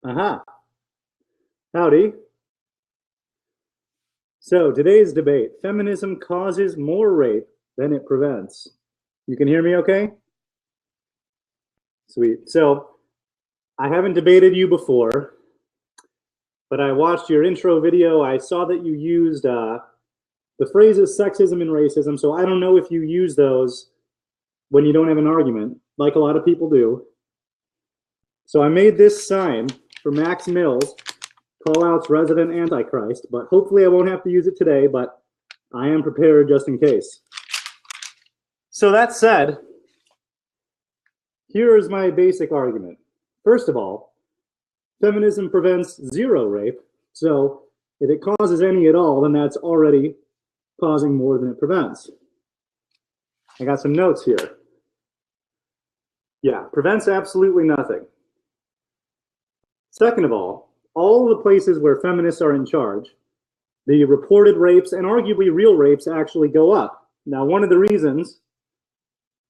Aha. Howdy. So today's debate, feminism causes more rape than it prevents. You can hear me okay? Sweet. So I haven't debated you before, but I watched your intro video. I saw that you used the phrases sexism and racism. So I don't know if you use those when you don't have an argument, like a lot of people do. So I made this sign for Max Mills, call outs resident antichrist, but hopefully I won't have to use it today, but I am prepared just in case. So that said, here is my basic argument. First of all, feminism prevents zero rape, so if it causes any at all, then that's already causing more than it prevents. I got some notes here. Yeah, prevents absolutely nothing. Second of all the places where feminists are in charge, the reported rapes and arguably real rapes actually go up. Now, one of the reasons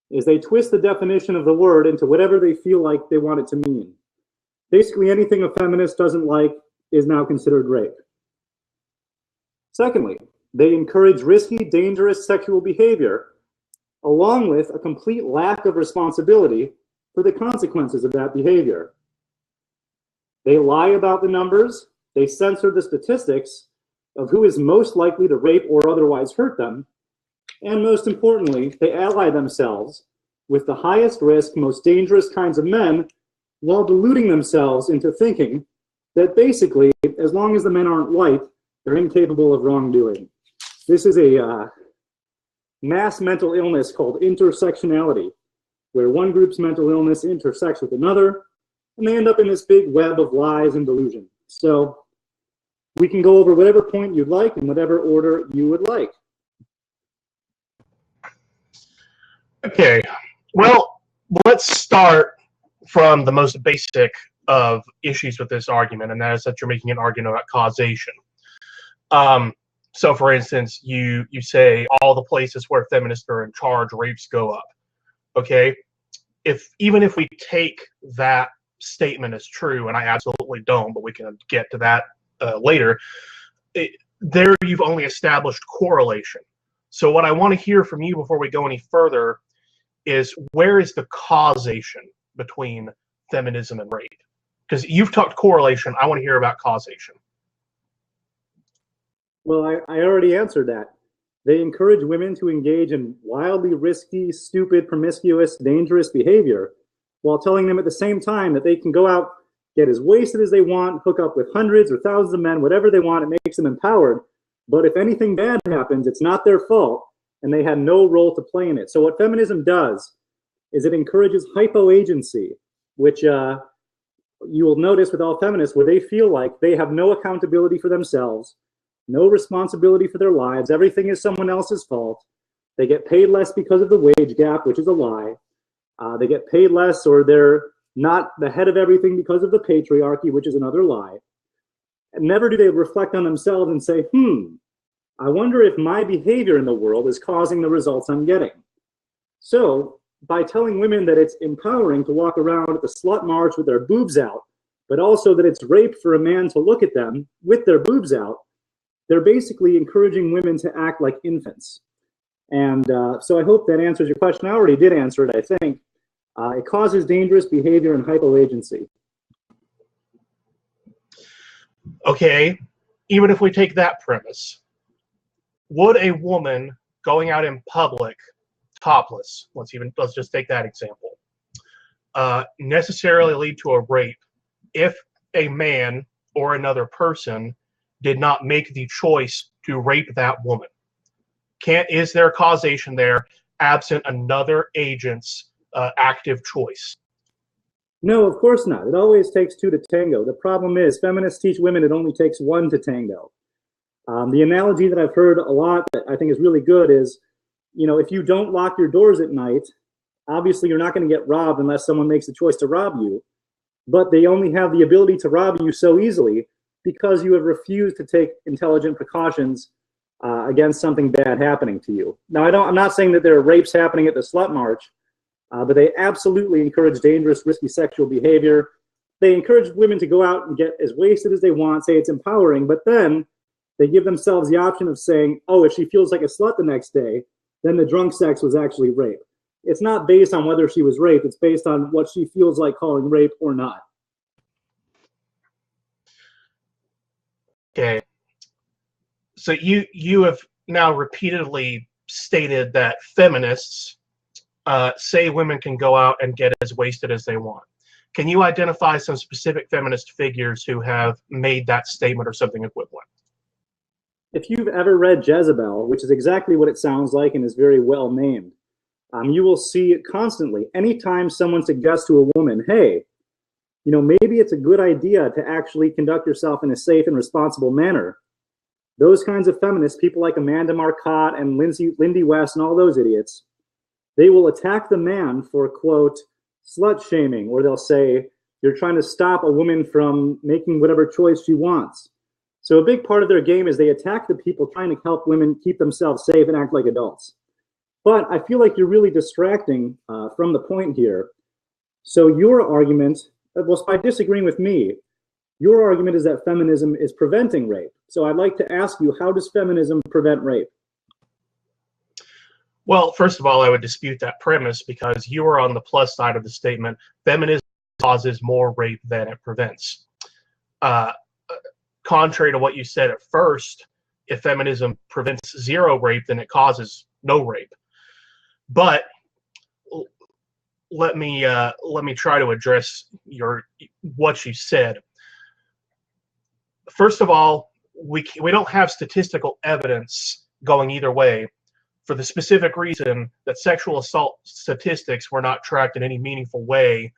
is they twist the definition of the word into whatever they feel like they want it to mean. Basically, anything a feminist doesn't like is now considered rape. Secondly, they encourage risky, dangerous sexual behavior, along with a complete lack of responsibility for the consequences of that behavior. They lie about the numbers, they censor the statistics of who is most likely to rape or otherwise hurt them, and most importantly, they ally themselves with the highest risk, most dangerous kinds of men while deluding themselves into thinking that basically, as long as the men aren't white, they're incapable of wrongdoing. This is a mass mental illness called intersectionality, where one group's mental illness intersects with another, and they end up in this big web of lies and delusion. So we can go over whatever point you'd like in whatever order you would like. Okay, well, let's start from the most basic of issues with this argument, and that is that you're making an argument about causation. So, for instance, you say all the places where feminists are in charge, rapes go up. Okay, even if we take that statement as true, and I absolutely don't, but we can get to that later, there you've only established correlation. So what I want to hear from you before we go any further is, where is the causation between feminism and rape? Because you've talked correlation, I want to hear about causation. Well, I already answered that. They encourage women to engage in wildly risky, stupid, promiscuous, dangerous behavior, while telling them at the same time that they can go out, get as wasted as they want, hook up with hundreds or thousands of men, whatever they want. It makes them empowered. But if anything bad happens, it's not their fault, and they had no role to play in it. So what feminism does is it encourages hypoagency, which you will notice with all feminists, where they feel like they have no accountability for themselves, no responsibility for their lives. Everything is someone else's fault. They get paid less because of the wage gap, which is a lie. They get paid less, or they're not the head of everything because of the patriarchy, which is another lie. And never do they reflect on themselves and say, I wonder if my behavior in the world is causing the results I'm getting. So by telling women that it's empowering to walk around at the slut march with their boobs out, but also that it's rape for a man to look at them with their boobs out, they're basically encouraging women to act like infants. And so I hope that answers your question. I already did answer it, I think. It causes dangerous behavior and hypoagency. Okay, even if we take that premise, would a woman going out in public topless, let's just take that example, necessarily lead to a rape if a man or another person did not make the choice to rape that woman? Is there causation there absent another agent's active choice? No, of course not. It always takes two to tango. The problem is feminists teach women it only takes one to tango. The analogy that I've heard a lot that I think is really good is, if you don't lock your doors at night, obviously you're not going to get robbed unless someone makes the choice to rob you. But they only have the ability to rob you so easily because you have refused to take intelligent precautions against something bad happening to you. Now, I'm not saying that there are rapes happening at the slut march, but they absolutely encourage dangerous, risky sexual behavior. they encourage women to go out and get as wasted as they want, say it's empowering, but then they give themselves the option of saying, oh, if she feels like a slut the next day, then the drunk sex was actually rape. It's not based on whether she was raped, it's based on what she feels like calling rape or not. Okay. So you have now repeatedly stated that feminists say women can go out and get as wasted as they want. Can you identify some specific feminist figures who have made that statement or something equivalent? If you've ever read Jezebel, which is exactly what it sounds like and is very well named, you will see it constantly. Anytime someone suggests to a woman, hey, you know, maybe it's a good idea to actually conduct yourself in a safe and responsible manner. Those kinds of feminists, people like Amanda Marcotte and Lindy West and all those idiots, they will attack the man for, quote, slut shaming, or they'll say, you're trying to stop a woman from making whatever choice she wants. So a big part of their game is they attack the people trying to help women keep themselves safe and act like adults. But I feel like you're really distracting from the point here. So your argument, well, by disagreeing with me, your argument is that feminism is preventing rape. So I'd like to ask you, how does feminism prevent rape? Well, first of all, I would dispute that premise because you are on the plus side of the statement. Feminism causes more rape than it prevents. Contrary to what you said at first, if feminism prevents zero rape, then it causes no rape. But let me try to address what you said. First of all, we don't have statistical evidence going either way, for the specific reason that sexual assault statistics were not tracked in any meaningful way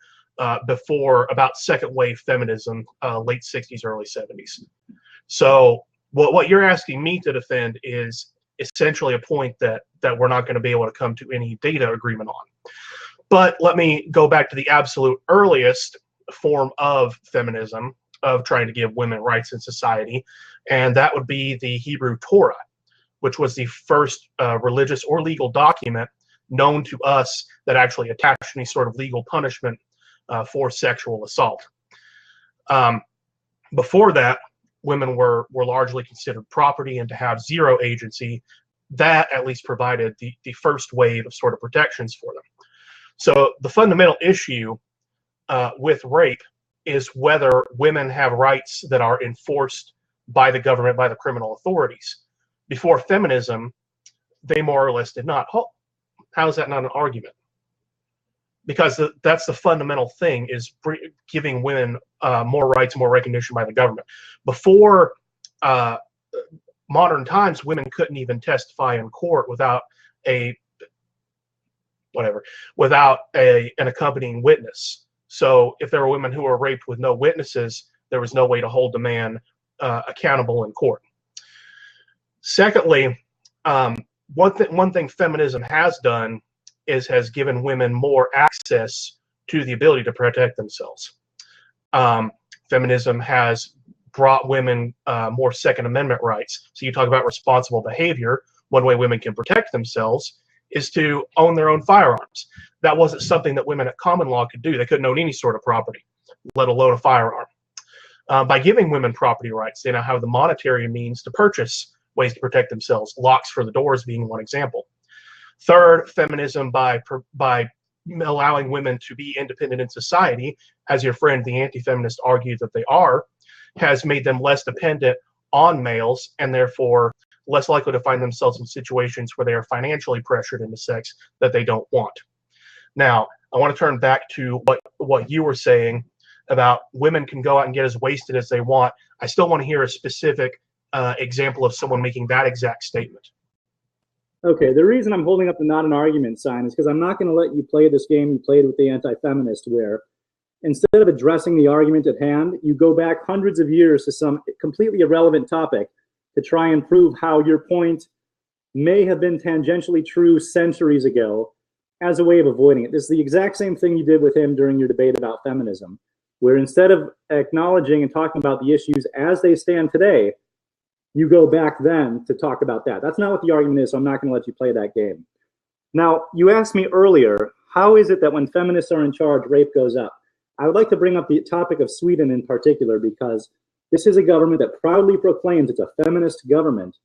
before about second wave feminism, late 60s, early 70s. So what you're asking me to defend is essentially a point that we're not going to be able to come to any data agreement on. But let me go back to the absolute earliest form of feminism, of trying to give women rights in society, and that would be the Hebrew Torah, which was the first religious or legal document known to us that actually attached any sort of legal punishment for sexual assault. Before that, women were largely considered property and to have zero agency. That at least provided the first wave of sort of protections for them. So the fundamental issue with rape is whether women have rights that are enforced by the government, by the criminal authorities. Before feminism, they more or less did not. How is that not an argument? Because that's the fundamental thing, is giving women more rights, more recognition by the government. Before modern times, women couldn't even testify in court without an accompanying witness. So if there were women who were raped with no witnesses, there was no way to hold the man accountable in court. Secondly, one thing feminism has done is has given women more access to the ability to protect themselves. Feminism has brought women more Second Amendment rights. So you talk about responsible behavior. One way women can protect themselves is to own their own firearms. That wasn't something that women at common law could do. They couldn't own any sort of property, let alone a firearm. By giving women property rights, they now have the monetary means to purchase ways to protect themselves, locks for the doors being one example. Third, feminism, by allowing women to be independent in society, as your friend the anti-feminist argued that they are, has made them less dependent on males and therefore less likely to find themselves in situations where they are financially pressured into sex that they don't want. Now, I want to turn back to what you were saying about women can go out and get as wasted as they want. I still want to hear a specific example of someone making that exact statement. Okay, the reason I'm holding up the not an argument sign is because I'm not going to let you play this game you played with the anti-feminist, where instead of addressing the argument at hand, you go back hundreds of years to some completely irrelevant topic to try and prove how your point may have been tangentially true centuries ago as a way of avoiding it. This is the exact same thing you did with him during your debate about feminism, where instead of acknowledging and talking about the issues as they stand today, you go back then to talk about that. That's not what the argument is, so I'm not going to let you play that game. Now, you asked me earlier, how is it that when feminists are in charge, rape goes up? I would like to bring up the topic of Sweden in particular because this is a government that proudly proclaims it's a feminist government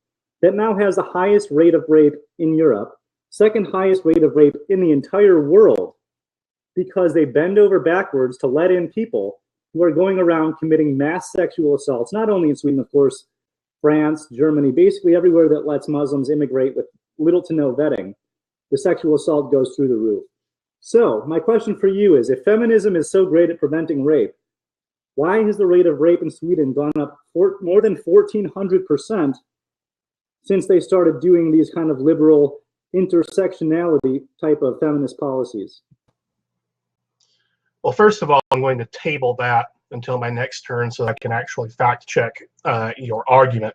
that now has the highest rate of rape in Europe, second highest rate of rape in the entire world, because they bend over backwards to let in people who are going around committing mass sexual assaults, not only in Sweden, of course, France, Germany, basically everywhere that lets Muslims immigrate with little to no vetting, the sexual assault goes through the roof. So my question for you is, if feminism is so great at preventing rape, why has the rate of rape in Sweden gone up more than 1,400% since they started doing these kind of liberal intersectionality type of feminist policies? Well, first of all, I'm going to table that until my next turn so I can actually fact check your argument.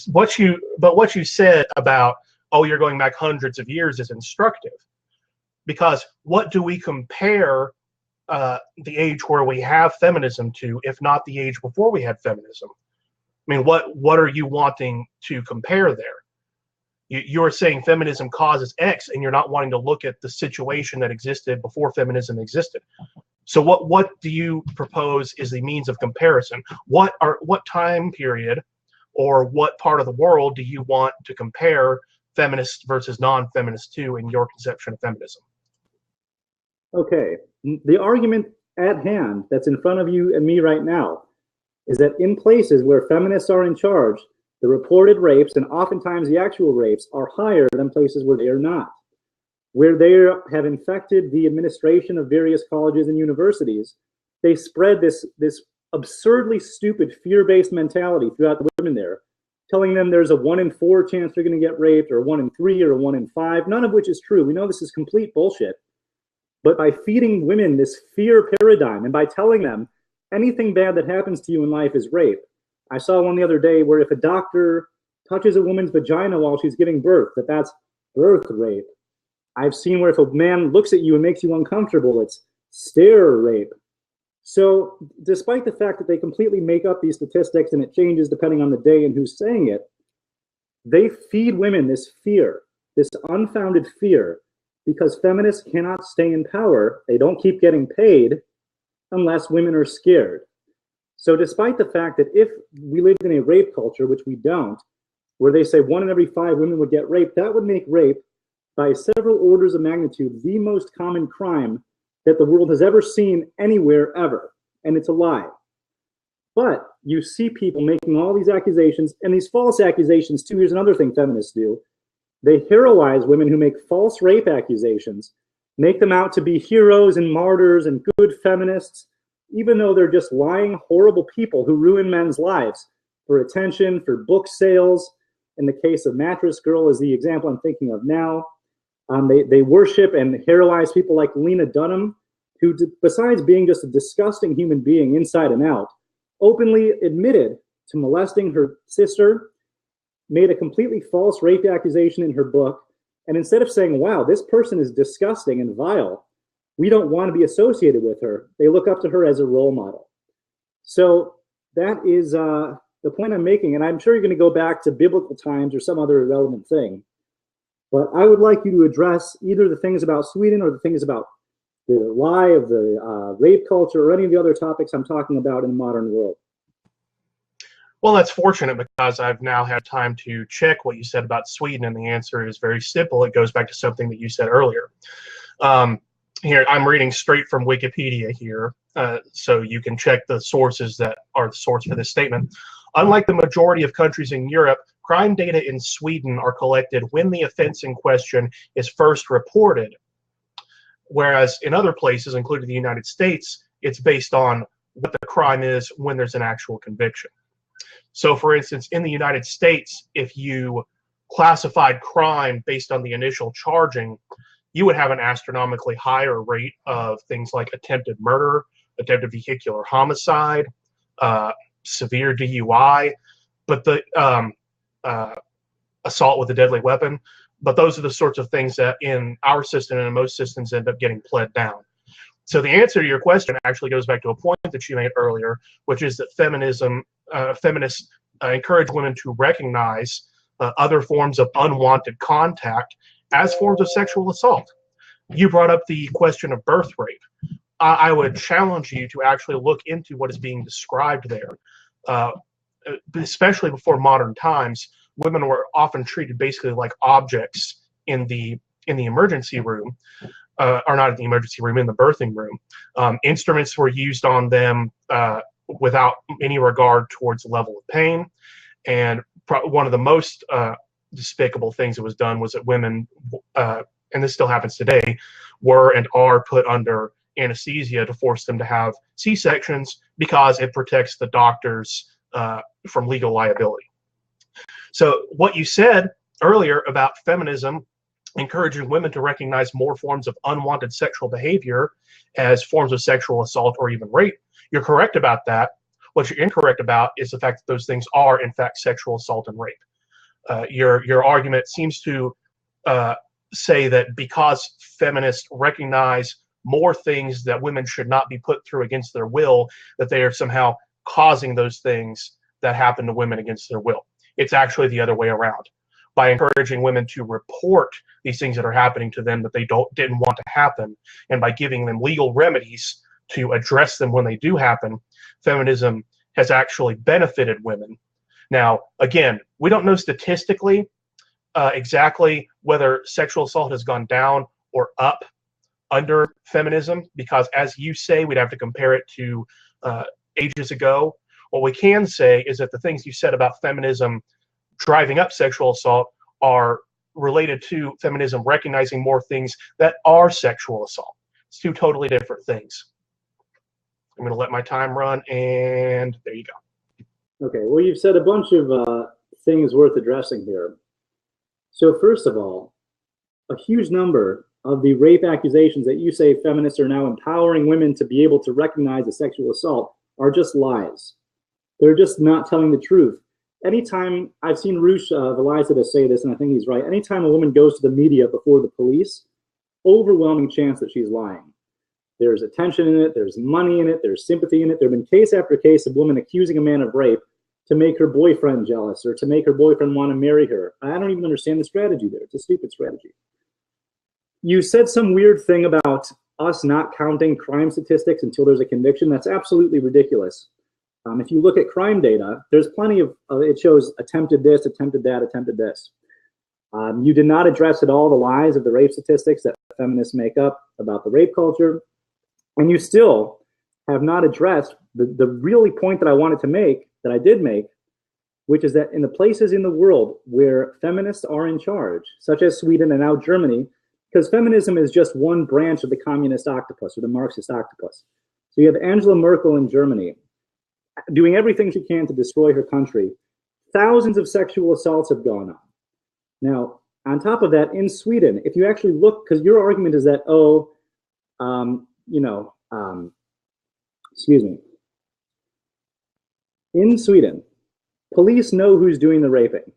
What you said about, oh, you're going back hundreds of years is instructive, because what do we compare the age where we have feminism to, if not the age before we had feminism? I mean, what are you wanting to compare there? You're saying feminism causes X, and you're not wanting to look at the situation that existed before feminism existed. So what do you propose is the means of comparison? What time period or what part of the world do you want to compare feminists versus non-feminists to in your conception of feminism? Okay, the argument at hand that's in front of you and me right now is that in places where feminists are in charge, the reported rapes, and oftentimes the actual rapes, are higher than places where they are not. Where they have infected the administration of various colleges and universities, they spread this absurdly stupid fear-based mentality throughout the women there, telling them there's a 1 in 4 chance they're going to get raped, or 1 in 3, or 1 in 5, none of which is true. We know this is complete bullshit. But by feeding women this fear paradigm, and by telling them anything bad that happens to you in life is rape. I saw one the other day where if a doctor touches a woman's vagina while she's giving birth, that's birth rape. I've seen where if a man looks at you and makes you uncomfortable, it's stare rape. So despite the fact that they completely make up these statistics and it changes depending on the day and who's saying it, they feed women this fear, this unfounded fear, because feminists cannot stay in power. They don't keep getting paid unless women are scared. So despite the fact that if we lived in a rape culture, which we don't, where they say 1 in every 5 women would get raped, that would make rape by several orders of magnitude the most common crime that the world has ever seen anywhere ever. And it's a lie. But you see people making all these accusations, and these false accusations too. Here's another thing feminists do. They heroize women who make false rape accusations, make them out to be heroes and martyrs and good feminists, even though they're just lying, horrible people who ruin men's lives for attention, for book sales. In the case of Mattress Girl is the example I'm thinking of now. They worship and heroize people like Lena Dunham, who, besides being just a disgusting human being inside and out, openly admitted to molesting her sister, made a completely false rape accusation in her book, and instead of saying, wow, this person is disgusting and vile, we don't want to be associated with her, they look up to her as a role model. So that is the point I'm making, and I'm sure you're going to go back to biblical times or some other irrelevant thing. But I would like you to address either the things about Sweden or the things about the lie of the rape culture or any of the other topics I'm talking about in the modern world. Well, that's fortunate because I've now had time to check what you said about Sweden, and the answer is very simple. It goes back to something that you said earlier. Here, I'm reading straight from Wikipedia here, so you can check the sources that are the source for this statement. Unlike the majority of countries in Europe, crime data in Sweden are collected when the offense in question is first reported, whereas in other places, including the United States, it's based on what the crime is when there's an actual conviction. So, for instance, in the United States, if you classified crime based on the initial charging, you would have an astronomically higher rate of things like attempted murder, attempted vehicular homicide, severe DUI, but the assault with a deadly weapon. But those are the sorts of things that in our system and in most systems end up getting pled down. So the answer to your question actually goes back to a point that you made earlier, which is that feminists encourage women to recognize other forms of unwanted contact as forms of sexual assault. You brought up the question of birth rape. I would challenge you to actually look into what is being described there. Uh, Especially before modern times, women were often treated basically like objects in the emergency room, or not in the emergency room, in the birthing room. Instruments were used on them without any regard towards the level of pain. And one of the most despicable things that was done was that women, and this still happens today, were and are put under anesthesia to force them to have C-sections because it protects the doctors from legal liability. So what you said earlier about feminism encouraging women to recognize more forms of unwanted sexual behavior as forms of sexual assault or even rape, you're correct about that. What you're incorrect about is the fact that those things are, in fact, sexual assault and rape. Your argument seems to say that because feminists recognize more things that women should not be put through against their will, that they are somehow causing those things that happen to women against their will. It's actually the other way around. By encouraging women to report these things that are happening to them that they didn't want to happen, and by giving them legal remedies to address them when they do happen, feminism has actually benefited women. Now, again, we don't know statistically exactly whether sexual assault has gone down or up under feminism, because as you say, we'd have to compare it to ages ago. What we can say is that the things you said about feminism driving up sexual assault are related to feminism recognizing more things that are sexual assault. It's two totally different things. I'm going to let my time run, and there you go. Okay, well, you've said a bunch of things worth addressing here. So first of all, a huge number of the rape accusations that you say feminists are now empowering women to be able to recognize as sexual assault are just lies. They're just not telling the truth. Anytime, I've seen Rush Veliza say this, and I think he's right, anytime a woman goes to the media before the police, overwhelming chance that she's lying. There's attention in it, there's money in it, there's sympathy in it. There have been case after case of women accusing a man of rape to make her boyfriend jealous or to make her boyfriend want to marry her. I don't even understand the strategy there. It's a stupid strategy. You said some weird thing about us not counting crime statistics until there's a conviction. That's absolutely ridiculous. If you look at crime data, there's plenty of, it shows attempted this, attempted that, attempted this. You did not address at all the lies of the rape statistics that feminists make up about the rape culture. And you still have not addressed the really point that I wanted to make, that I did make, which is that in the places in the world where feminists are in charge, such as Sweden and now Germany, because feminism is just one branch of the communist octopus or the Marxist octopus. So you have Angela Merkel in Germany doing everything she can to destroy her country. Thousands of sexual assaults have gone on. Now, on top of that, in Sweden, if you actually look, because your argument is that, excuse me. In Sweden, police know who's doing the raping.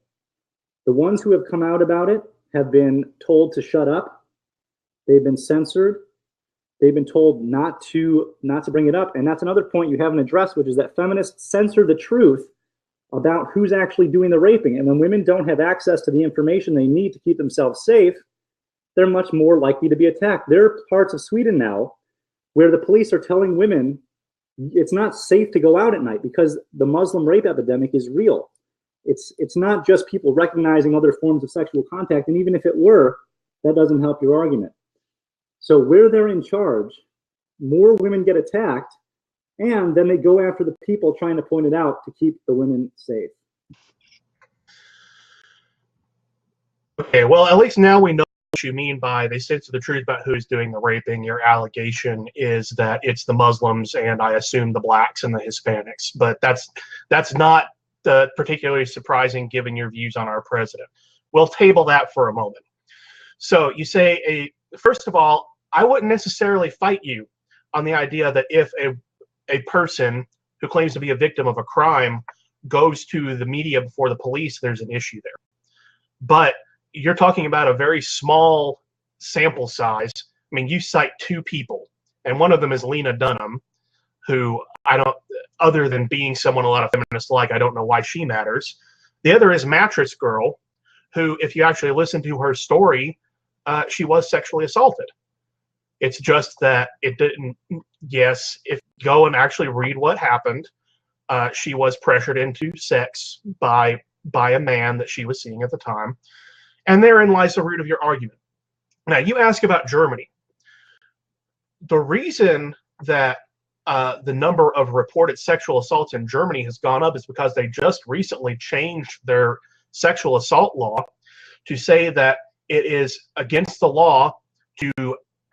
The ones who have come out about it have been told to shut up. They've been censored. They've been told not to bring it up. And that's another point you haven't addressed, which is that feminists censor the truth about who's actually doing the raping. And when women don't have access to the information they need to keep themselves safe, they're much more likely to be attacked. There are parts of Sweden now where the police are telling women it's not safe to go out at night because the Muslim rape epidemic is real. It's not just people recognizing other forms of sexual contact. And even if it were, that doesn't help your argument. So where they're in charge, more women get attacked, and then they go after the people trying to point it out to keep the women safe. Okay, well, at least now we know what you mean by they censor the truth about who's doing the raping. Your allegation is that it's the Muslims and I assume the blacks and the Hispanics, but that's not particularly surprising given your views on our president. We'll table that for a moment. So you say, first of all, I wouldn't necessarily fight you on the idea that if a person who claims to be a victim of a crime goes to the media before the police, there's an issue there. But you're talking about a very small sample size. I mean, you cite two people, and one of them is Lena Dunham, who other than being someone a lot of feminists like, I don't know why she matters. The other is Mattress Girl, who, if you actually listen to her story, she was sexually assaulted. It's just that it didn't. Yes, if you go and actually read what happened, she was pressured into sex by a man that she was seeing at the time, and therein lies the root of your argument. Now, you ask about Germany. The reason that the number of reported sexual assaults in Germany has gone up is because they just recently changed their sexual assault law to say that it is against the law to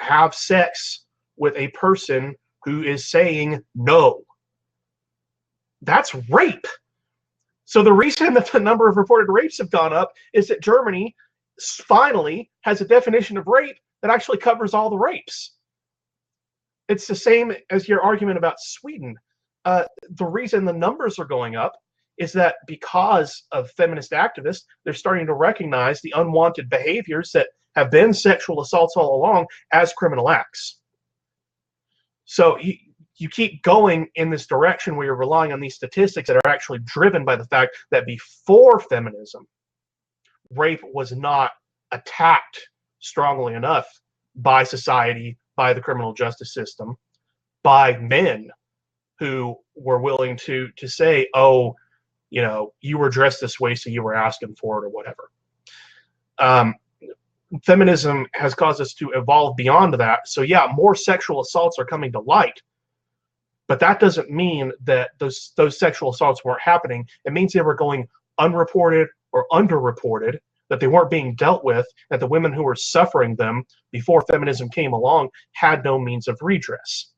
have sex with a person who is saying no. That's rape. So the reason that the number of reported rapes have gone up is that Germany finally has a definition of rape that actually covers all the rapes. It's the same as your argument about Sweden. The reason the numbers are going up is that because of feminist activists, they're starting to recognize the unwanted behaviors that have been sexual assaults all along as criminal acts. So you keep going in this direction where you're relying on these statistics that are actually driven by the fact that before feminism, rape was not attacked strongly enough by society, by the criminal justice system, by men who were willing to say, oh, you know, you were dressed this way, so you were asking for it or whatever. Feminism has caused us to evolve beyond that. So yeah, more sexual assaults are coming to light, but that doesn't mean that those sexual assaults weren't happening. It means they were going unreported or underreported, that they weren't being dealt with, that the women who were suffering them before feminism came along had no means of redress.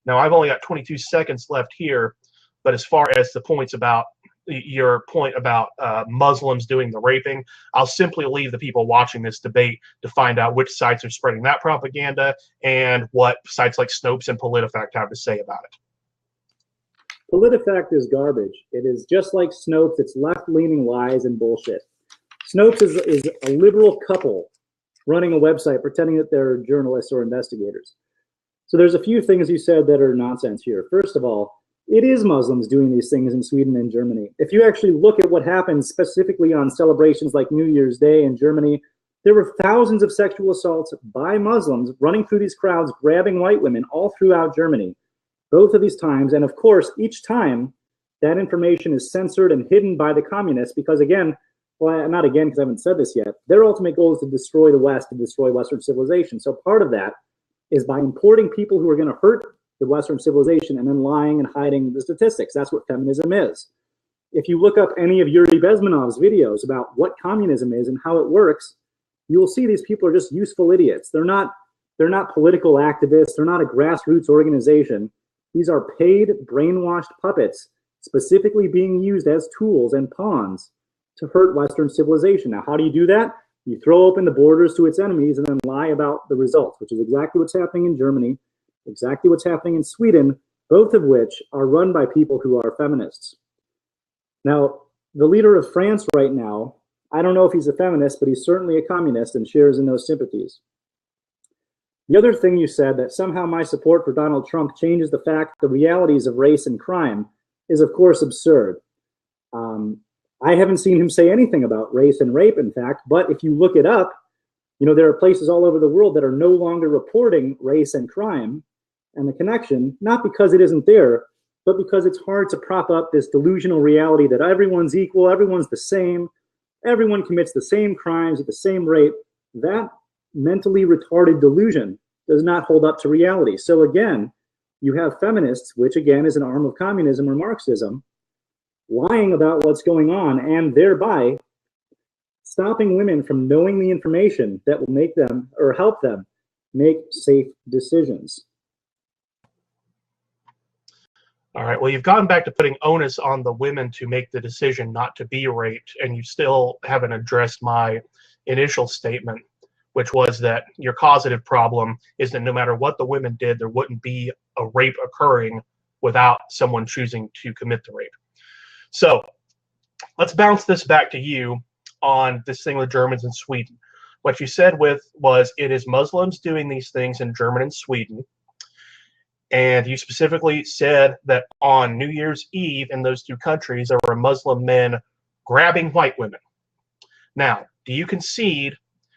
Now, I've only got 22 seconds left here, but as far as the points about your point about Muslims doing the raping, I'll simply leave the people watching this debate to find out which sites are spreading that propaganda and what sites like Snopes and PolitiFact have to say about it. PolitiFact is garbage. It is just like Snopes. It's left-leaning lies and bullshit. Snopes is a liberal couple running a website pretending that they're journalists or investigators. So there's a few things you said that are nonsense here. First of all, it is Muslims doing these things in Sweden and Germany. If you actually look at what happens specifically on celebrations like New Year's Day in Germany, there were thousands of sexual assaults by Muslims running through these crowds, grabbing white women all throughout Germany, both of these times. And of course, each time that information is censored and hidden by the communists because, again, well, not again because I haven't said this yet, their ultimate goal is to destroy the West, to destroy Western civilization. So part of that is by importing people who are going to hurt the Western civilization and then lying and hiding the statistics. That's what feminism is. If you look up any of Yuri Bezmenov's videos about what communism is and how it works, you will see these people are just useful idiots. They're not political activists. They're not a grassroots organization. These are paid, brainwashed puppets specifically being used as tools and pawns to hurt Western civilization. Now, how do you do that? You throw open the borders to its enemies and then lie about the results, which is exactly what's happening in Germany, exactly what's happening in Sweden, both of which are run by people who are feminists. Now, the leader of France right now, I don't know if he's a feminist, but he's certainly a communist and shares in those sympathies. The other thing you said, that somehow my support for Donald Trump changes the fact the realities of race and crime, is of course absurd. I haven't seen him say anything about race and rape, in fact, but if you look it up, you know, there are places all over the world that are no longer reporting race and crime and the connection, not because it isn't there, but because it's hard to prop up this delusional reality that everyone's equal, everyone's the same, everyone commits the same crimes at the same rate. That mentally retarded delusion does not hold up to reality. So again, you have feminists, which again is an arm of communism or Marxism, lying about what's going on and thereby stopping women from knowing the information that will make them or help them make safe decisions. All right, well, you've gone back to putting onus on the women to make the decision not to be raped, and you still haven't addressed my initial statement, which was that your causative problem is that no matter what the women did, there wouldn't be a rape occurring without someone choosing to commit the rape. So let's bounce this back to you on this thing with Germans and Sweden. What you said was it is Muslims doing these things in Germany and Sweden. And you specifically said that on New Year's Eve in those two countries, there were Muslim men grabbing white women. Now, do you concede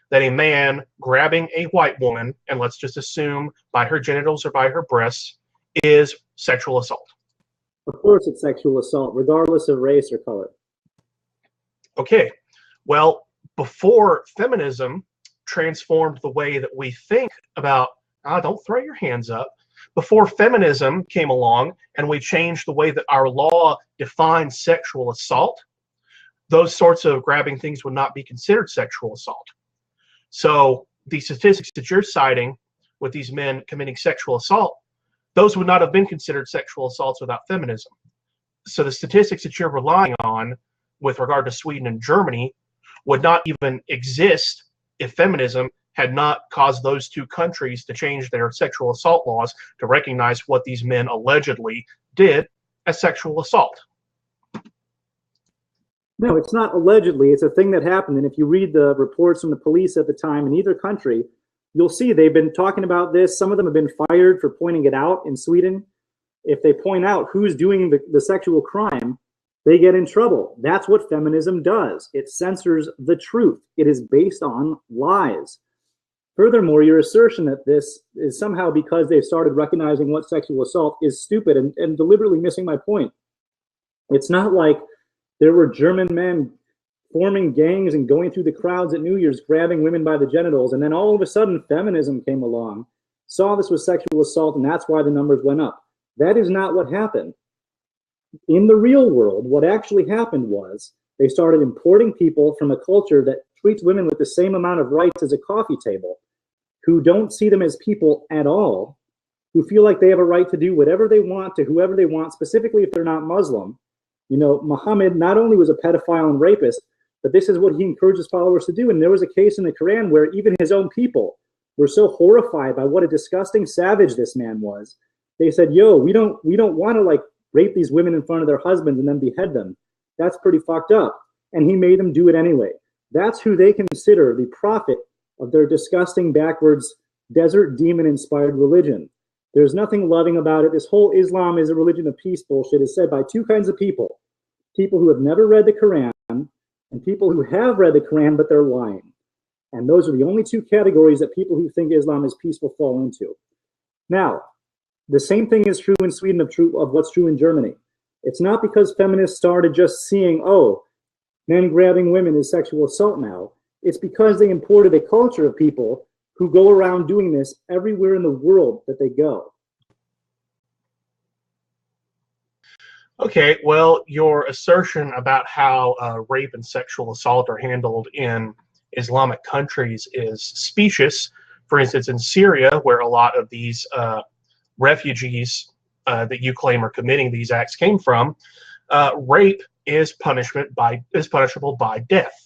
that a man grabbing a white woman, and let's just assume by her genitals or by her breasts, is sexual assault? Of course, it's sexual assault, regardless of race or color. Okay, well, before feminism transformed the way that we think about, don't throw your hands up. Before feminism came along and we changed the way that our law defines sexual assault, those sorts of grabbing things would not be considered sexual assault. So the statistics that you're citing with these men committing sexual assault, those would not have been considered sexual assaults without feminism. So the statistics that you're relying on with regard to Sweden and Germany would not even exist if feminism had not caused those two countries to change their sexual assault laws to recognize what these men allegedly did as sexual assault. No, it's not allegedly. It's a thing that happened. And if you read the reports from the police at the time in either country, you'll see they've been talking about this. Some of them have been fired for pointing it out in Sweden. If they point out who's doing the sexual crime, they get in trouble. That's what feminism does. It censors the truth. It is based on lies. Furthermore, your assertion that this is somehow because they've started recognizing what sexual assault is stupid and deliberately missing my point. It's not like there were German men forming gangs and going through the crowds at New Year's, grabbing women by the genitals, and then all of a sudden feminism came along, saw this was sexual assault, and that's why the numbers went up. That is not what happened. In the real world, what actually happened was they started importing people from a culture that treats women with the same amount of rights as a coffee table, who don't see them as people at all, who feel like they have a right to do whatever they want to whoever they want, specifically if they're not Muslim. You know, Muhammad not only was a pedophile and rapist, but this is what he encouraged his followers to do. And there was a case in the Quran where even his own people were so horrified by what a disgusting savage this man was. They said, yo, we don't want to like rape these women in front of their husbands and then behead them. That's pretty fucked up. And he made them do it anyway. That's who they consider the prophet of their disgusting, backwards, desert demon-inspired religion. There's nothing loving about it. This whole Islam is a religion of peace bullshit is said by two kinds of people. People who have never read the Quran and people who have read the Quran, but they're lying. And those are the only two categories that people who think Islam is peaceful fall into. Now, the same thing is true in Sweden of what's true in Germany. It's not because feminists started just seeing, oh, men grabbing women is sexual assault now. It's because they imported a culture of people who go around doing this everywhere in the world that they go. Okay, well, your assertion about how rape and sexual assault are handled in Islamic countries is specious. For instance, in Syria, where a lot of these refugees that you claim are committing these acts came from, rape is punishable by death.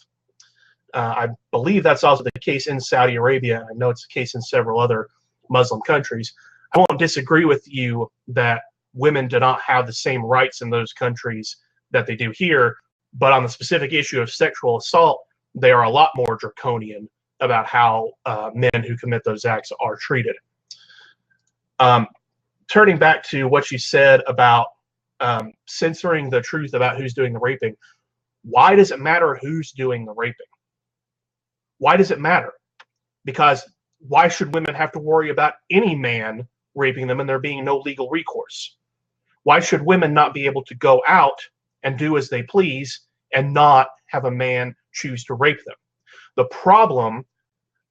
I believe that's also the case in Saudi Arabia. I know it's the case in several other Muslim countries. I won't disagree with you that women do not have the same rights in those countries that they do here, but on the specific issue of sexual assault, they are a lot more draconian about how men who commit those acts are treated. Turning back to what you said about censoring the truth about who's doing the raping, why does it matter who's doing the raping? Why does it matter? Because why should women have to worry about any man raping them and there being no legal recourse? Why should women not be able to go out and do as they please and not have a man choose to rape them? The problem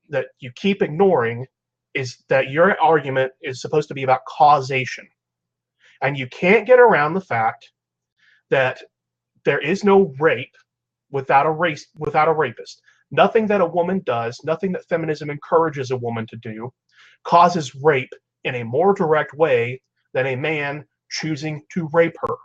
that you keep ignoring is that your argument is supposed to be about causation. And you can't get around the fact that there is no rape without a rapist. Nothing that a woman does, nothing that feminism encourages a woman to do, causes rape in a more direct way than a man choosing to rape her.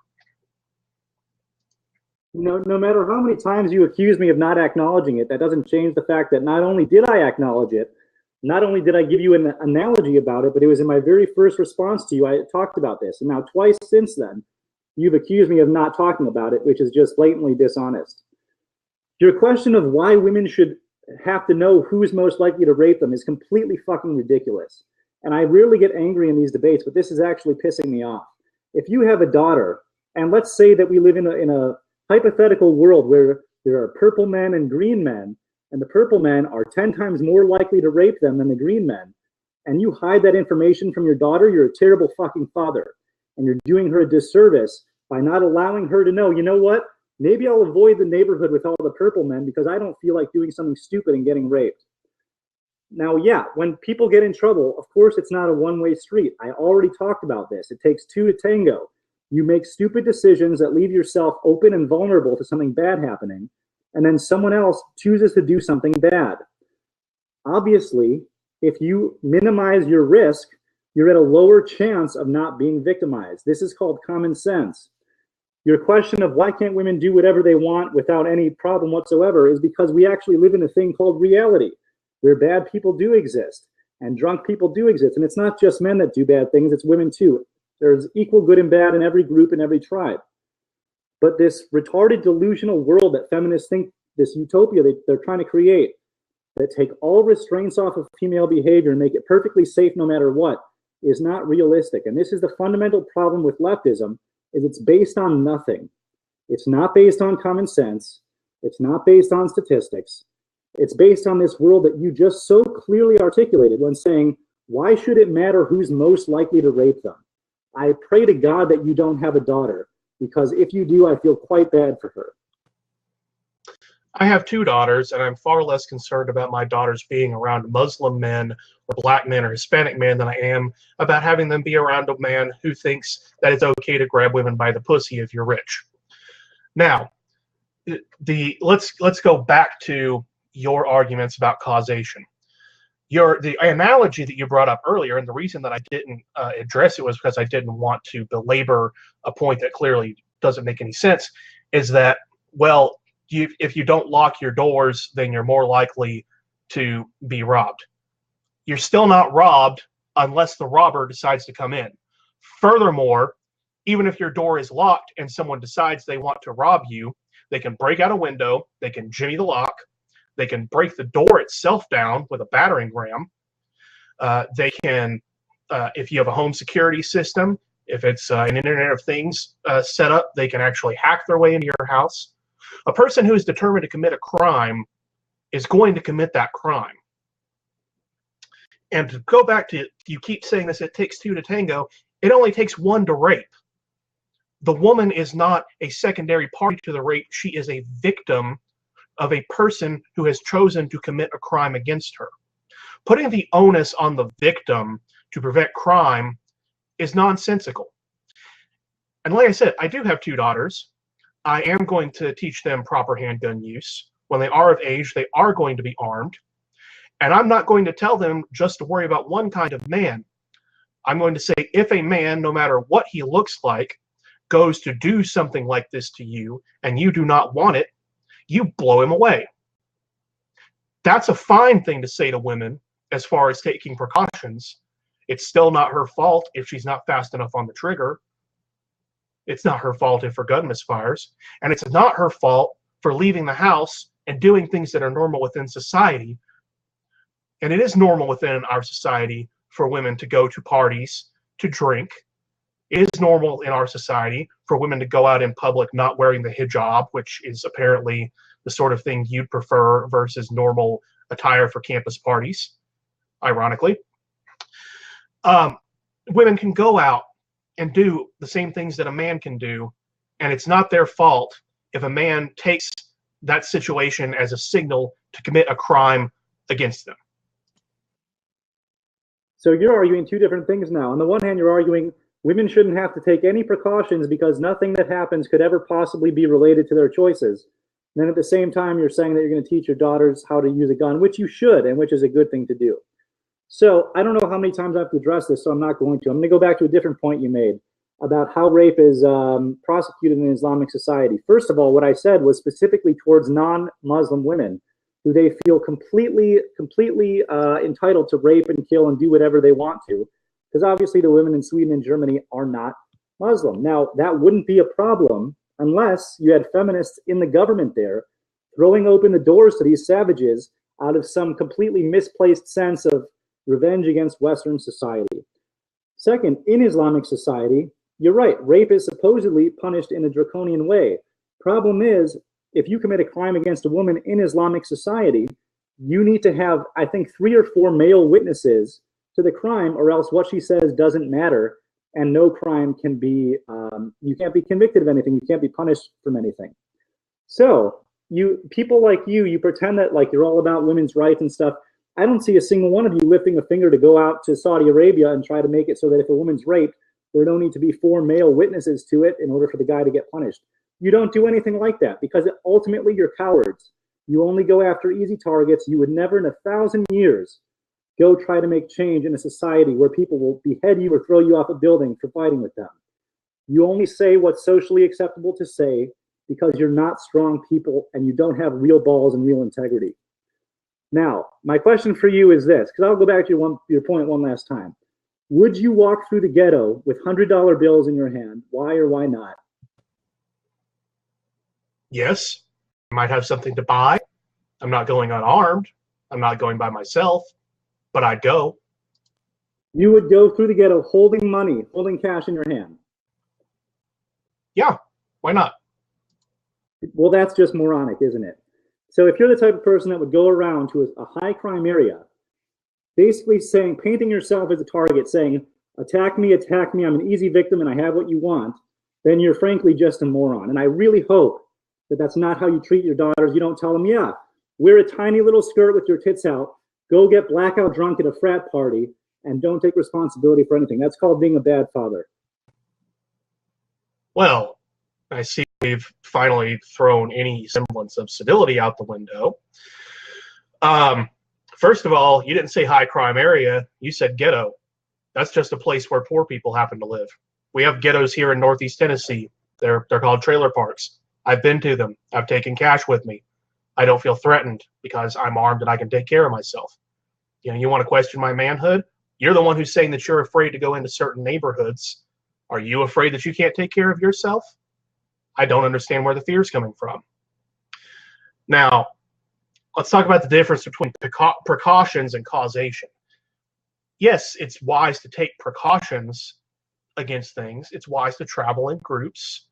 No matter how many times you accuse me of not acknowledging it, that doesn't change the fact that not only did I acknowledge it, not only did I give you an analogy about it, but it was in my very first response to you, I talked about this. And now twice since then, you've accused me of not talking about it, which is just blatantly dishonest. Your question of why women should have to know who's most likely to rape them is completely fucking ridiculous. And I rarely get angry in these debates, but this is actually pissing me off. If you have a daughter, and let's say that we live in a hypothetical world where there are purple men and green men, and the purple men are 10 times more likely to rape them than the green men, and you hide that information from your daughter, you're a terrible fucking father. And you're doing her a disservice by not allowing her to know, you know what? Maybe I'll avoid the neighborhood with all the purple men because I don't feel like doing something stupid and getting raped. Now, yeah, when people get in trouble, of course, it's not a one-way street. I already talked about this. It takes two to tango. You make stupid decisions that leave yourself open and vulnerable to something bad happening, and then someone else chooses to do something bad. Obviously, if you minimize your risk, you're at a lower chance of not being victimized. This is called common sense. Your question of why can't women do whatever they want without any problem whatsoever is because we actually live in a thing called reality, where bad people do exist and drunk people do exist. And it's not just men that do bad things, it's women too. There's equal good and bad in every group and every tribe. But this retarded delusional world that feminists think, this utopia that they're trying to create, that take all restraints off of female behavior and make it perfectly safe no matter what, is not realistic. And this is the fundamental problem with leftism, is it's based on nothing. It's not based on common sense. It's not based on statistics. It's based on this world that you just so clearly articulated when saying, why should it matter who's most likely to rape them? I pray to God that you don't have a daughter, because if you do, I feel quite bad for her. I have two daughters, and I'm far less concerned about my daughters being around Muslim men or black men or Hispanic men than I am about having them be around a man who thinks that it's okay to grab women by the pussy if you're rich. Now, let's go back to your arguments about causation. The analogy that you brought up earlier, and the reason that I didn't address it was because I didn't want to belabor a point that clearly doesn't make any sense, is that, well, if you don't lock your doors, then you're more likely to be robbed. You're still not robbed unless the robber decides to come in. Furthermore, even if your door is locked and someone decides they want to rob you, they can break out a window, they can jimmy the lock, they can break the door itself down with a battering ram. They can, if you have a home security system, if it's an Internet of Things set up, they can actually hack their way into your house. A person who is determined to commit a crime is going to commit that crime. And to go back to, you keep saying this, it takes two to tango. It only takes one to rape. The woman is not a secondary party to the rape. She is a victim of a person who has chosen to commit a crime against her. Putting the onus on the victim to prevent crime is nonsensical. And like I said, I do have two daughters. I am going to teach them proper handgun use. When they are of age, they are going to be armed. And I'm not going to tell them just to worry about one kind of man. I'm going to say, if a man, no matter what he looks like, goes to do something like this to you, and you do not want it, you blow him away. That's a fine thing to say to women as far as taking precautions. It's still not her fault if she's not fast enough on the trigger. It's not her fault if her gun misfires. And it's not her fault for leaving the house and doing things that are normal within society. And it is normal within our society for women to go to parties, to drink. It is normal in our society for women to go out in public not wearing the hijab, which is apparently the sort of thing you'd prefer versus normal attire for campus parties, ironically. Women can go out and do the same things that a man can do, and it's not their fault if a man takes that situation as a signal to commit a crime against them. So you're arguing two different things now. On the one hand, you're arguing women shouldn't have to take any precautions because nothing that happens could ever possibly be related to their choices. And then at the same time, you're saying that you're going to teach your daughters how to use a gun, which you should, and which is a good thing to do. So I don't know how many times I have to address this, so I'm not going to. I'm going to go back to a different point you made about how rape is prosecuted in Islamic society. First of all, what I said was specifically towards non-Muslim women who they feel completely entitled to rape and kill and do whatever they want to, because obviously the women in Sweden and Germany are not Muslim. Now, that wouldn't be a problem unless you had feminists in the government there throwing open the doors to these savages out of some completely misplaced sense of revenge against Western society. Second, in Islamic society, you're right, rape is supposedly punished in a draconian way. Problem is, if you commit a crime against a woman in Islamic society, you need to have, I think, 3 or 4 male witnesses to the crime, or else what she says doesn't matter, and no crime can be, you can't be convicted of anything, you can't be punished from anything. So people like you pretend that like you're all about women's rights and stuff. I don't see a single one of you lifting a finger to go out to Saudi Arabia and try to make it so that if a woman's raped, there don't need to be 4 male witnesses to it in order for the guy to get punished. You don't do anything like that because ultimately you're cowards. You only go after easy targets. You would never in 1,000 years go try to make change in a society where people will behead you or throw you off a building for fighting with them. You only say what's socially acceptable to say because you're not strong people and you don't have real balls and real integrity. Now, my question for you is this, because I'll go back to your point one last time. Would you walk through the ghetto with $100 bills in your hand? Why or why not? Yes, I might have something to buy. I'm not going unarmed. I'm not going by myself, but I'd go. You would go through the ghetto holding money, holding cash in your hand? Yeah, why not? Well, that's just moronic, isn't it? So if you're the type of person that would go around to a high crime area, basically saying, painting yourself as a target, saying, attack me, I'm an easy victim and I have what you want, then you're frankly just a moron. And I really hope that that's not how you treat your daughters. You don't tell them, yeah, wear a tiny little skirt with your tits out, go get blackout drunk at a frat party, and don't take responsibility for anything. That's called being a bad father. Well, I see we've finally thrown any semblance of civility out the window. First of all, you didn't say high crime area. You said ghetto. That's just a place where poor people happen to live. We have ghettos here in Northeast Tennessee. They're called trailer parks. I've been to them. I've taken cash with me. I don't feel threatened because I'm armed and I can take care of myself. You know, you want to question my manhood? You're the one who's saying that you're afraid to go into certain neighborhoods. Are you afraid that you can't take care of yourself? I don't understand where the fear is coming from. Now, let's talk about the difference between precautions and causation. Yes, it's wise to take precautions against things. It's wise to travel in groups.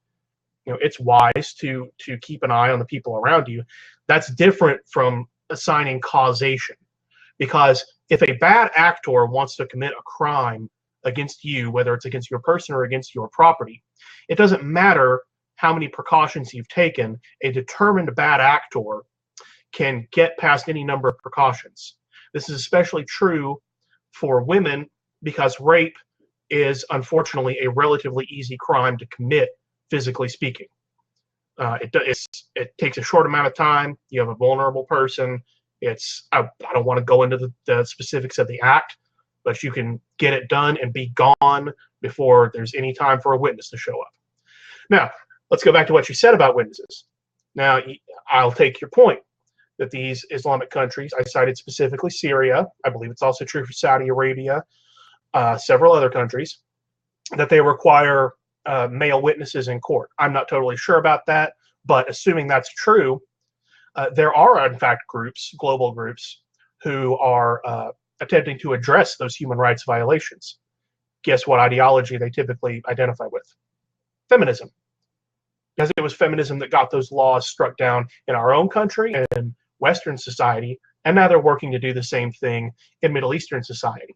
You know, it's wise to keep an eye on the people around you. That's different from assigning causation. Because if a bad actor wants to commit a crime against you, whether it's against your person or against your property, it doesn't matter how many precautions you've taken. A determined bad actor can get past any number of precautions. This is especially true for women because rape is unfortunately a relatively easy crime to commit, physically speaking. It takes a short amount of time. You have a vulnerable person. I don't want to go into the specifics of the act, but you can get it done and be gone before there's any time for a witness to show up. Now, let's go back to what you said about witnesses. Now, I'll take your point that these Islamic countries, I cited specifically Syria, I believe it's also true for Saudi Arabia, several other countries, that they require male witnesses in court. I'm not totally sure about that, but assuming that's true, there are in fact groups, global groups, who are attempting to address those human rights violations. Guess what ideology they typically identify with? Feminism. Because it was feminism that got those laws struck down in our own country and in Western society, and now they're working to do the same thing in Middle Eastern society.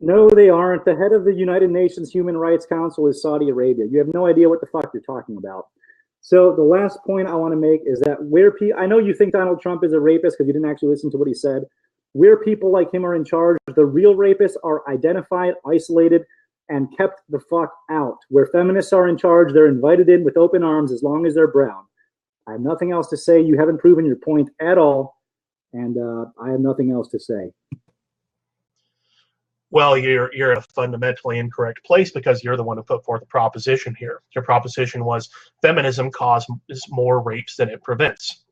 No, they aren't. The head of the United Nations Human Rights Council is Saudi Arabia. You have no idea what the fuck you're talking about. So the last point I want to make is that I know you think Donald Trump is a rapist because you didn't actually listen to what he said. Where people like him are in charge, the real rapists are identified, isolated, and kept the fuck out. Where feminists are in charge, they're invited in with open arms as long as they're brown. I have nothing else to say. You haven't proven your point at all, and I have nothing else to say. Well, you're in a fundamentally incorrect place because you're the one who put forth the proposition here. Your proposition was feminism causes more rapes than it prevents.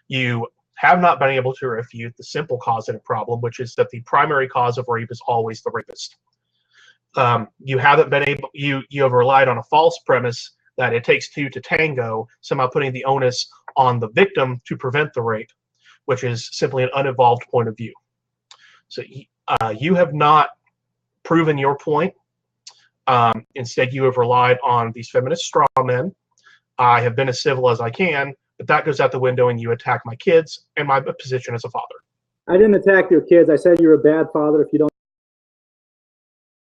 You have not been able to refute the simple causative problem, which is that the primary cause of rape is always the rapist. You haven't been able. You have relied on a false premise that it takes two to tango, somehow putting the onus on the victim to prevent the rape, which is simply an unevolved point of view. So you have not proven your point. Instead, you have relied on these feminist straw men. I have been as civil as I can, But that goes out the window and you attack my kids and my position as a father. I didn't attack your kids. I said you're a bad father if you don't